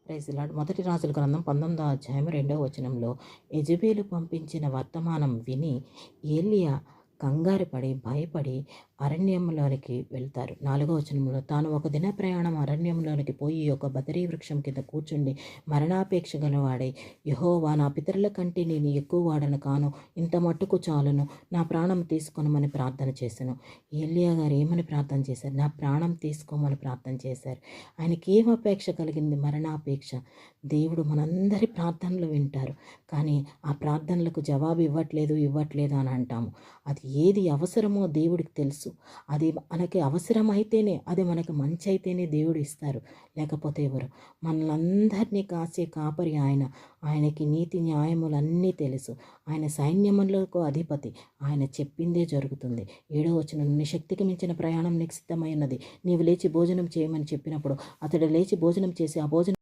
Praise lord. మొదటి రాజుల గ్రంథం 19వ అధ్యాయం 2వ వచనంలో యెజెబెలు పంపించిన వర్తమానం విని ఏలీయా కంగారుపడి భయపడి అరణ్యంలోనికి వెళ్తారు. 4వ వచనంలో తాను ఒక దిన ప్రయాణం అరణ్యంలోనికి పోయి ఒక బదరీ వృక్షం కింద కూర్చుండి మరణాపేక్ష గలవాడై, యెహోవా, నా పితరుల కంటే నేను ఎక్కువ వాడను కాను, ఇంత మట్టుకు చాలును, నా ప్రాణం తీసుకొనమని ప్రార్థన చేశాను. ఏలియా గారు ఏమని ప్రార్థన చేశారు? నా ప్రాణం తీసుకోమని ప్రార్థన చేశారు. ఆయనకి ఏం అపేక్ష కలిగింది? మరణాపేక్ష. దేవుడు మనందరి ప్రార్థనలు వింటారు, కానీ ఆ ప్రార్థనలకు జవాబు ఇవ్వట్లేదు అని అంటాము. అది ఏది అవసరమో దేవుడికి తెలుసు. అది మనకి అవసరమైతేనే, అది మనకు మంచి అయితేనే దేవుడు ఇస్తారు, లేకపోతే ఎవరు. మనలందరినీ కాసే కాపరి ఆయన. ఆయనకి నీతి న్యాయములన్నీ తెలుసు. ఆయన సైన్యములకు అధిపతి. ఆయన చెప్పిందే జరుగుతుంది. 7వ వచనం, నీ శక్తికి మించిన ప్రయాణం నీకు సిద్ధమైనది, నీవు లేచి భోజనం చేయమని చెప్పినప్పుడు అతడు లేచి భోజనం చేసి ఆ భోజనం